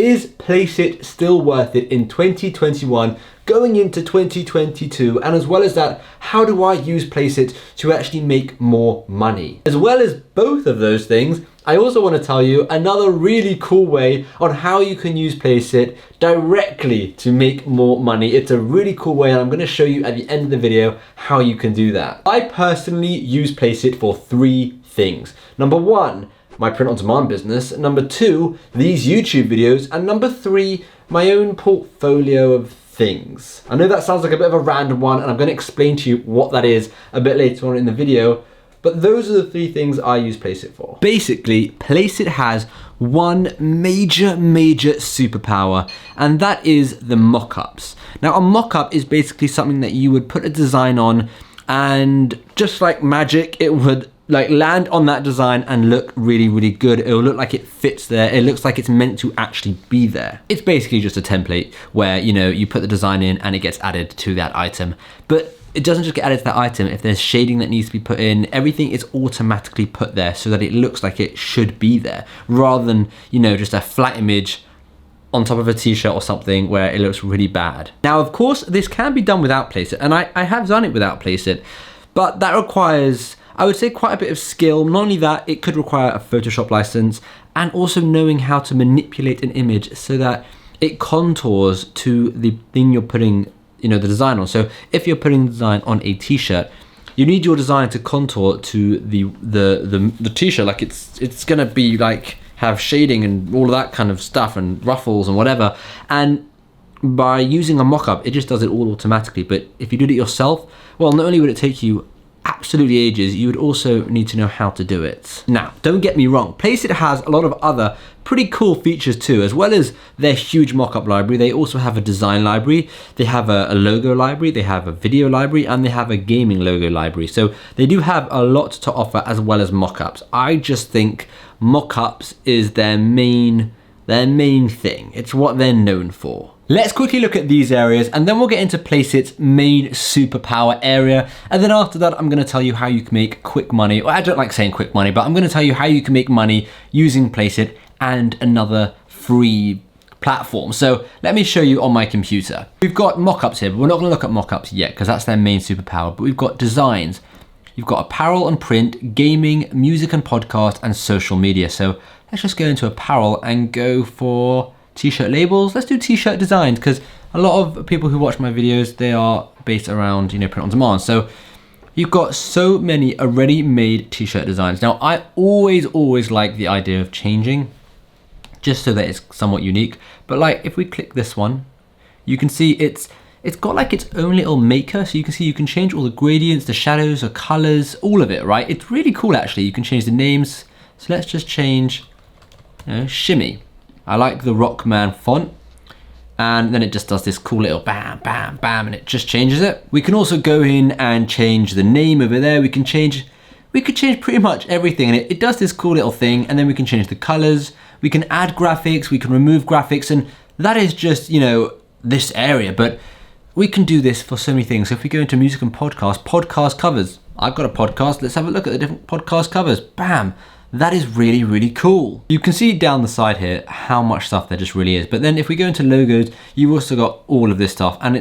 is Placeit still worth it in 2021 going into 2022? And as well as that, how do I use Placeit to actually make more money? As well as both of those things, I also want to tell you another really cool way on how you can use Placeit directly to make more money. It's a really cool way, and I'm going to show you at the end of the video how you can do that. I personally use Placeit for 3 things. Number 1, my print-on-demand business. Number 2, these YouTube videos. And number 3, my own portfolio of things. I know that sounds like a bit of a random one, and I'm going to explain to you what that is a bit later on in the video. But those are the 3 things I use Placeit for. Basically, Placeit has one major superpower, and that is the mockups. Now, a mockup is basically something that you would put a design on, and just like magic, it would like land on that design and look really good. It will look like it fits there. It looks like it's meant to actually be there. It's basically just a template where, you know, you put the design in and it gets added to that item. But it doesn't just get added to that item. If there's shading that needs to be put in, everything is automatically put there so that it looks like it should be there, rather than, you know, just a flat image on top of a t-shirt or something where it looks really bad. Now, of course, this can be done without Placeit, and I have done it without Placeit, but that requires, I would say, quite a bit of skill. Not only that, it could require a Photoshop license, and also knowing how to manipulate an image so that it contours to the thing you're putting, you know, the design on. So if you're putting the design on a t-shirt, you need your design to contour to the t-shirt. Like it's gonna be like have shading and all of that kind of stuff and ruffles and whatever. And by using a mock-up, it just does it all automatically. But if you did it yourself, well, not only would it take you absolutely ages, you would also need to know how to do it. Now, don't get me wrong, Placeit has a lot of other pretty cool features too. As well as their huge mockup library, they also have a design library, they have a logo library, they have a video library, and they have a gaming logo library. So they do have a lot to offer, as well as mockups. I just think mockups is their main thing. It's what they're known for. Let's quickly look at these areas, and then we'll get into Placeit's main superpower area. And then after that, I'm gonna tell you how you can make quick money. Well, I don't like saying quick money, but I'm gonna tell you how you can make money using Placeit and another free platform. So let me show you on my computer. We've got mockups here, but we're not gonna look at mockups yet because that's their main superpower. But we've got designs. You've got apparel and print, gaming, music and podcast, and social media. So let's just go into apparel and go for t-shirt labels. Let's do t-shirt designs, because a lot of people who watch my videos, they are based around, you know, print on demand. So you've got so many already made t-shirt designs. Now, I always like the idea of changing, just so that it's somewhat unique. But like, if we click this one, you can see it's got like its own little maker. So you can see you can change all the gradients, the shadows, the colors, all of it, right? It's really cool, actually. You can change the names. So let's just change, you know, shimmy. I like the Rockman font. And then it just does this cool little bam, bam, bam, and it just changes it. We can also go in and change the name over there. We could change pretty much everything, and it does this cool little thing. And then we can change the colors. We can add graphics, we can remove graphics, and that is just, you know, this area. But we can do this for so many things. So if we go into music and podcast covers. I've got a podcast. Let's have a look at the different podcast covers. Bam. That is really cool. You can see down the side here how much stuff there just really is. But then if we go into logos, you've also got all of this stuff, and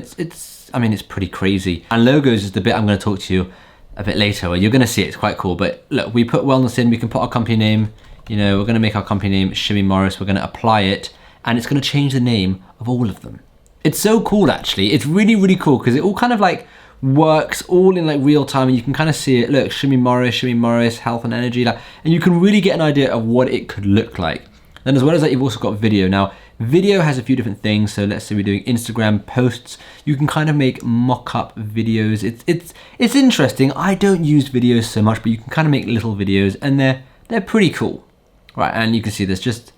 I mean, it's pretty crazy. And logos is the bit I'm going to talk to you a bit later, where you're going to see it's quite cool. But look, we put wellness in, we can put our company name. You know, we're going to make our company name Shimmy Morris. We're going to apply it, and it's going to change the name of all of them. It's so cool, actually. It's really cool, because it all kind of like works all in like real time, and you can kind of see it. Look, Shimmy Morris, health and energy, like, and you can really get an idea of what it could look like. Then as well as that, you've also got video. Now, video has a few different things. So let's say we're doing Instagram posts. You can kind of make mock-up videos. It's interesting. I don't use videos so much, but you can kind of make little videos, and they're pretty cool, right? And you can see there's just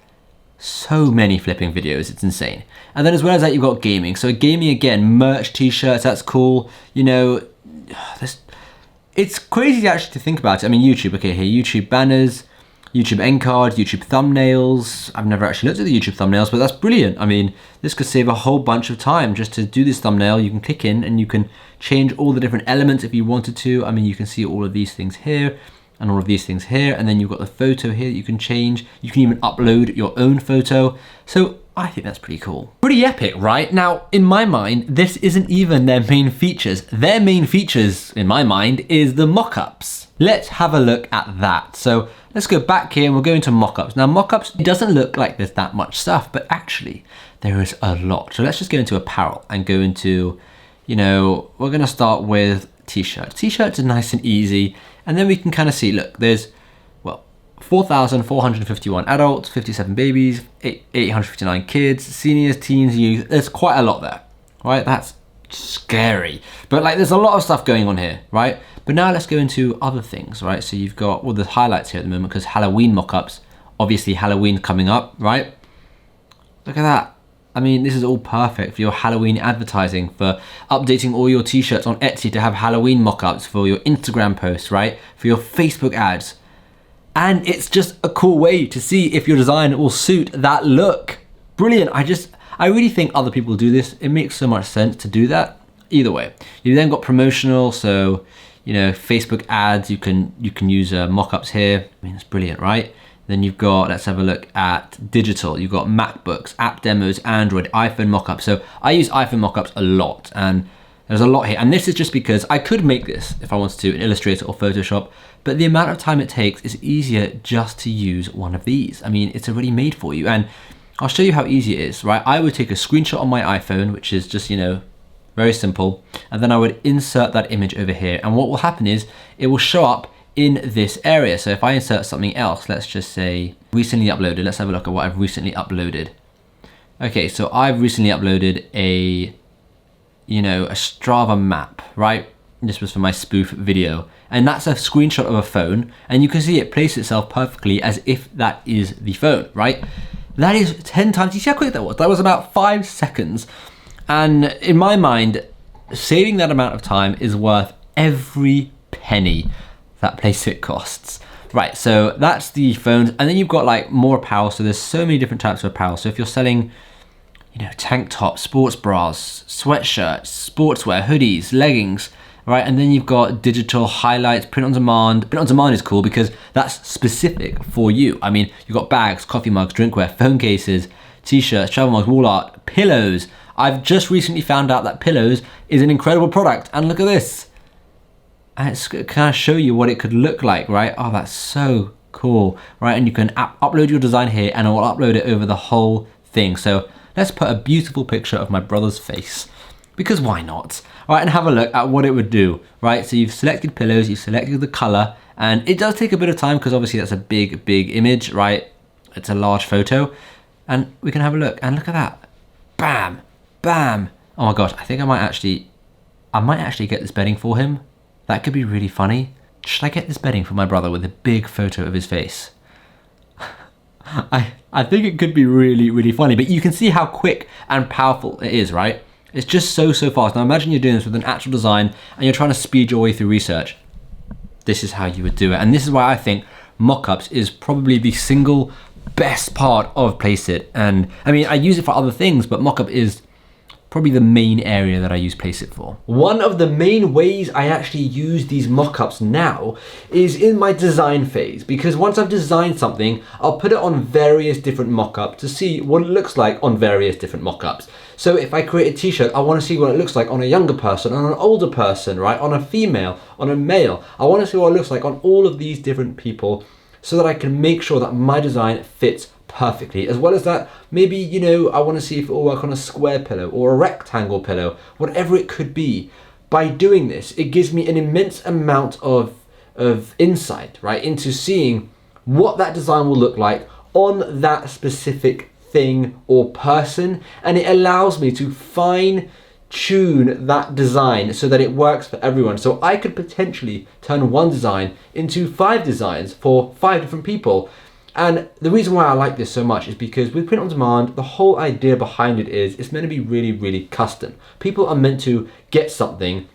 so many flipping videos, it's insane. And then as well as that, you've got gaming. So gaming, again, merch, t-shirts, that's cool. You know, it's crazy actually to think about it. I mean, YouTube, okay, here, YouTube banners, YouTube end card, YouTube thumbnails. I've never actually looked at the YouTube thumbnails, but that's brilliant. I mean, this could save a whole bunch of time just to do this thumbnail. You can click in and you can change all the different elements if you wanted to. I mean, you can see all of these things here and all of these things here, and then you've got the photo here that you can change. You can even upload your own photo. So I think that's pretty cool. Pretty epic, right? Now, in my mind, this isn't even their main features. Their main features, in my mind, is the mockups. Let's have a look at that. So let's go back here and we'll go into mockups. Now, mockups, it doesn't look like there's that much stuff, but actually there is a lot. So let's just go into apparel and go into, you know, we're gonna start with t-shirts. T-shirts are nice and easy. And then we can kind of see, look, there's, 4,451 adults, 57 babies, 859 kids, seniors, teens, youth. There's quite a lot there, right? That's scary. But like, there's a lot of stuff going on here, right? But now let's go into other things, right? So you've got, well, the highlights here at the moment because Halloween mockups, obviously Halloween coming up, right? Look at that. I mean, this is all perfect for your Halloween advertising, for updating all your t-shirts on Etsy to have Halloween mockups, for your Instagram posts, right? For your Facebook ads. And it's just a cool way to see if your design will suit that look. Brilliant. I really think other people do this. It makes so much sense to do that. Either way, you then got promotional. So, you know, Facebook ads, you can use mockups here. I mean, it's brilliant, right? Then you've got, let's have a look at digital. You've got MacBooks, app demos, Android, iPhone mockups. So I use iPhone mockups a lot, and there's a lot here. And this is just because I could make this if I wanted to in Illustrator or Photoshop, but the amount of time it takes is easier just to use one of these. I mean, it's already made for you. And I'll show you how easy it is, right? I would take a screenshot on my iPhone, which is just, you know, very simple. And then I would insert that image over here. And what will happen is it will show up in this area. So if I insert something else, let's just say recently uploaded. Let's have a look at what I've recently uploaded. Okay, so I've recently uploaded a Strava map, right? This was for my spoof video. And that's a screenshot of a phone. And you can see it place itself perfectly as if that is the phone, right? That is 10 times, you see how quick that was? That was about 5 seconds. And in my mind, saving that amount of time is worth every penny that Placeit costs. Right, so that's the phones. And then you've got like more apparel. So there's so many different types of apparel. So if you're selling, you know, tank tops, sports bras, sweatshirts, sportswear, hoodies, leggings, right? And then you've got digital highlights, print on demand. Print on demand is cool because that's specific for you. I mean, you've got bags, coffee mugs, drinkware, phone cases, t-shirts, travel mugs, wall art, pillows. I've just recently found out that pillows is an incredible product. And look at this. And it's going to kind of show you what it could look like, right? Oh, that's so cool, right? And you can upload your design here and it will upload it over the whole thing. So let's put a beautiful picture of my brother's face, because why not? All right, and have a look at what it would do, right? So you've selected pillows, you've selected the color, and it does take a bit of time because obviously that's a big image, right? It's a large photo, and we can have a look, and look at that. Bam, bam. Oh my gosh, I think I might actually get this bedding for him. That could be really funny. Should I get this bedding for my brother with a big photo of his face? I think it could be really, really funny, but you can see how quick and powerful it is, right? It's just so fast. Now imagine you're doing this with an actual design and you're trying to speed your way through research. This is how you would do it. And this is why I think mockups is probably the single best part of Placeit. And I mean, I use it for other things, but mockup is probably the main area that I use Placeit for. One of the main ways I actually use these mockups now is in my design phase, because once I've designed something, I'll put it on various different mockups to see what it looks like on various different mockups. So if I create a t-shirt, I want to see what it looks like on a younger person, on an older person, right? On a female, on a male. I want to see what it looks like on all of these different people so that I can make sure that my design fits perfectly, as well as that maybe, you know, I want to see if it will work on a square pillow or a rectangle pillow, whatever it could be. By doing this, it gives me an immense amount of insight, right, into seeing what that design will look like on that specific thing or person, and it allows me to fine tune that design so that it works for everyone. So I could potentially turn one design into 5 designs for 5 different people. And the reason why I like this so much is because with print on demand, the whole idea behind it is it's meant to be really, really custom. People are meant to get something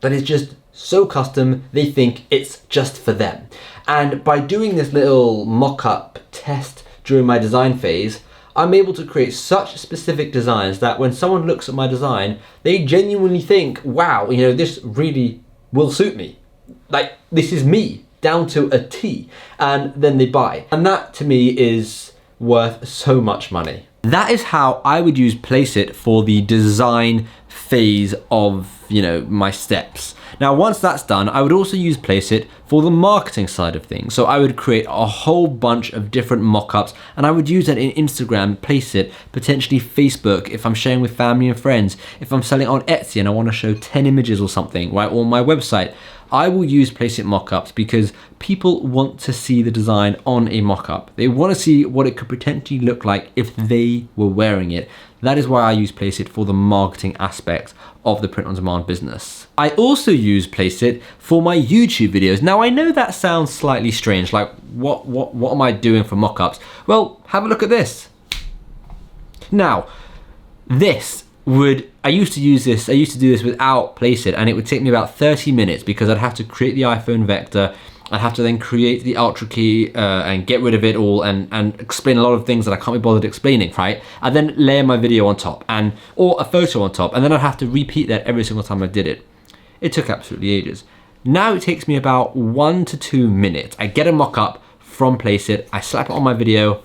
that is just so custom, they think it's just for them. And by doing this little mock-up test during my design phase, I'm able to create such specific designs that when someone looks at my design, they genuinely think, wow, you know, this really will suit me. Like, this is me, down to a T, and then they buy. And that to me is worth so much money. That is how I would use Placeit for the design phase of, my steps. Now, once that's done, I would also use Placeit for the marketing side of things. So I would create a whole bunch of different mockups, and I would use that in Instagram, Placeit, potentially Facebook, if I'm sharing with family and friends, if I'm selling on Etsy and I want to show 10 images or something, right, or my website. I will use Placeit mockups because people want to see the design on a mockup. They want to see what it could potentially look like if they were wearing it. That is why I use Placeit for the marketing aspect of the print-on-demand business. I also use Placeit for my YouTube videos. Now, I know that sounds slightly strange, like what am I doing for mockups? Well, have a look at this. Now, I used to do this without Placeit, and it would take me about 30 minutes because I'd have to create the iPhone vector, I'd have to then create the Ultra key and get rid of it all and explain a lot of things that I can't be bothered explaining, right? I'd then layer my video on top or a photo on top, and then I'd have to repeat that every single time I did it. It took absolutely ages. Now it takes me about 1 to 2 minutes. I get a mock-up from Placeit, I slap it on my video,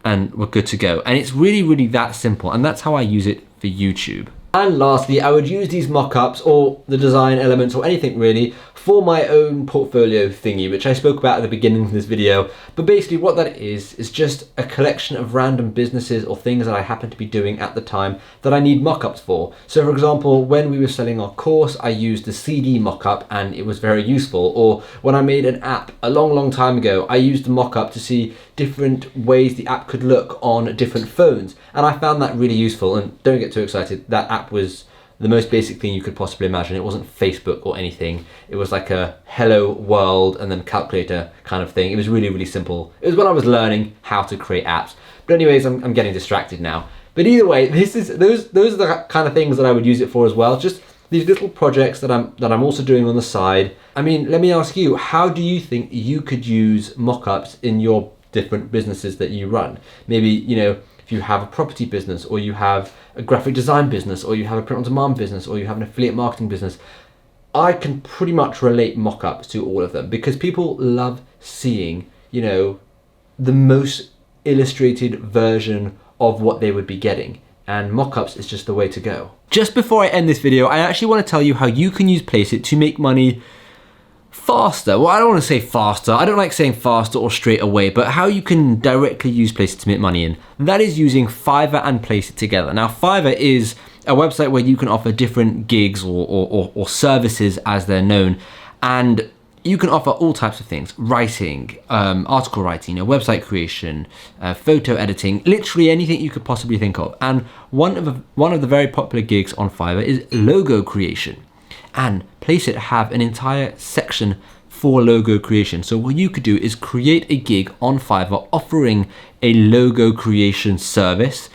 and we're good to go. And it's really, really that simple, and that's how I use it for YouTube. And lastly, I would use these mockups or the design elements or anything really for my own portfolio thingy, which I spoke about at the beginning of this video. But basically what that is just a collection of random businesses or things that I happen to be doing at the time that I need mockups for. So for example, when we were selling our course, I used the CD mockup and it was very useful. Or when I made an app a long, long time ago, I used the mockup to see different ways the app could look on different phones. And I found that really useful. And don't get too excited, that app was the most basic thing you could possibly imagine. It wasn't Facebook or anything. It was like a hello world and then calculator kind of thing. It was really, really simple. It was when I was learning how to create apps. But anyways, I'm getting distracted now. But either way, those are the kind of things that I would use it for as well. Just these little projects that I'm also doing on the side. I mean, let me ask you, how do you think you could use mockups in your different businesses that you run? Maybe, if you have a property business, or you have a graphic design business, or you have a print-on-demand business, or you have an affiliate marketing business, I can pretty much relate mockups to all of them because people love seeing, the most illustrated version of what they would be getting. And mockups is just the way to go. Just before I end this video, I actually want to tell you how you can use Placeit to make money faster. Well, I don't want to say faster. I don't like saying faster or straight away, but how you can directly use Placeit to make money in. That is using Fiverr and Placeit together. Now, Fiverr is a website where you can offer different gigs or services as they're known. And you can offer all types of things: writing, article writing, website creation, photo editing, literally anything you could possibly think of. And one of the very popular gigs on Fiverr is logo creation. And Placeit have an entire section for logo creation. So what you could do is create a gig on Fiverr offering a logo creation service.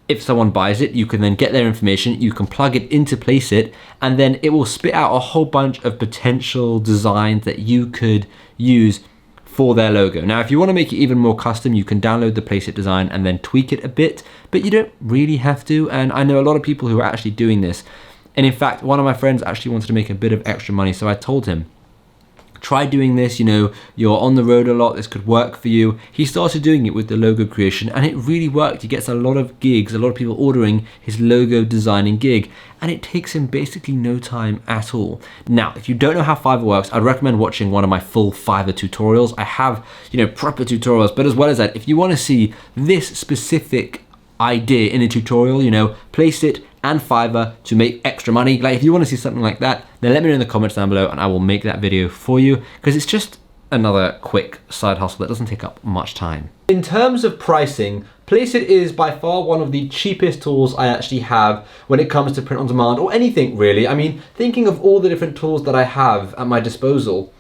If someone buys it, you can then get their information, you can plug it into Placeit, and then it will spit out a whole bunch of potential designs that you could use for their logo. Now, if you want to make it even more custom, you can download the Placeit design and then tweak it a bit, but you don't really have to. And I know a lot of people who are actually doing this. And in fact, one of my friends actually wanted to make a bit of extra money, so I told him, try doing this, you're on the road a lot, this could work for you. He started doing it with the logo creation and it really worked. He gets a lot of gigs, a lot of people ordering his logo designing gig, and it takes him basically no time at all. Now, if you don't know how Fiverr works, I'd recommend watching one of my full Fiverr tutorials. I have, proper tutorials, but as well as that, if you want to see this specific idea in a tutorial, Placeit and Fiverr to make extra money, like if you want to see something like that, then let me know in the comments down below and I will make that video for you, because it's just another quick side hustle that doesn't take up much time. In terms of pricing, Placeit is by far one of the cheapest tools I actually have when it comes to print on demand or anything really. I mean, thinking of all the different tools that I have at my disposal,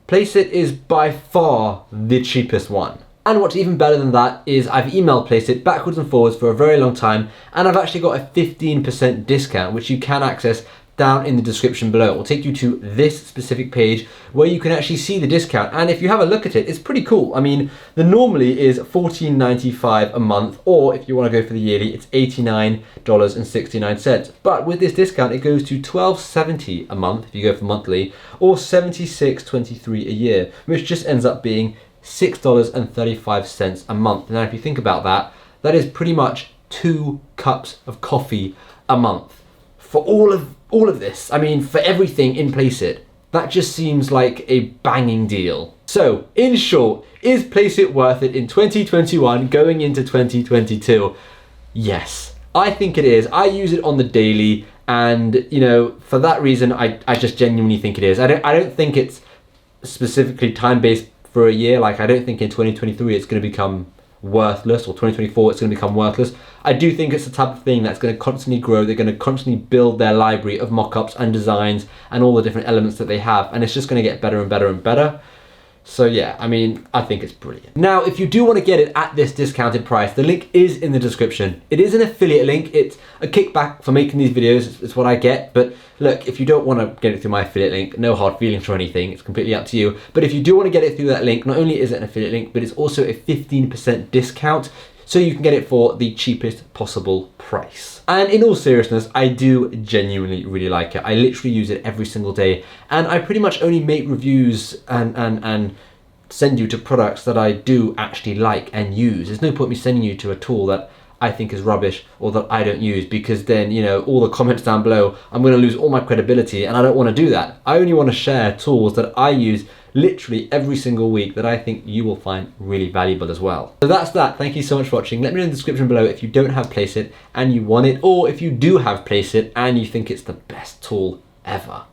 Placeit is by far the cheapest one. And what's even better than that is I've emailed Placeit backwards and forwards for a very long time, and I've actually got a 15% discount, which you can access down in the description below. It will take you to this specific page where you can actually see the discount. And if you have a look at it, it's pretty cool. I mean, the normally is $14.95 a month, or if you want to go for the yearly, it's $89.69. But with this discount, it goes to $12.70 a month if you go for monthly, or $76.23 a year, which just ends up being $6.35 a month. Now, if you think about that, that is pretty much 2 cups of coffee a month for all of this. I mean, for everything in Placeit. That just seems like a banging deal. So, in short, is Placeit worth it in 2021 going into 2022? Yes, I think it is. I use it on the daily, and you know, for that reason, I just genuinely think it is. I don't think it's specifically time-based for a year. Like, I don't think in 2023 it's going to become worthless, or 2024 it's going to become worthless. I do think it's the type of thing that's going to constantly grow. They're going to constantly build their library of mockups and designs and all the different elements that they have, and it's just going to get better and better and better. So yeah, I mean, I think it's brilliant. Now, if you do want to get it at this discounted price, the link is in the description. It is an affiliate link. It's a kickback for making these videos. It's what I get. But look, if you don't want to get it through my affiliate link, no hard feelings or anything. It's completely up to you. But if you do want to get it through that link, not only is it an affiliate link, but it's also a 15% discount. So you can get it for the cheapest possible price. And in all seriousness, I do genuinely really like it. I literally use it every single day, and I pretty much only make reviews and send you to products that I do actually like and use. There's no point me sending you to a tool that I think is rubbish or that I don't use, because then, you know, all the comments down below, I'm going to lose all my credibility, and I don't want to do that. I only want to share tools that I use literally every single week that I think you will find really valuable as well. So that's that. Thank you so much for watching. Let me know in the description below if you don't have Placeit and you want it, or if you do have Placeit and you think it's the best tool ever.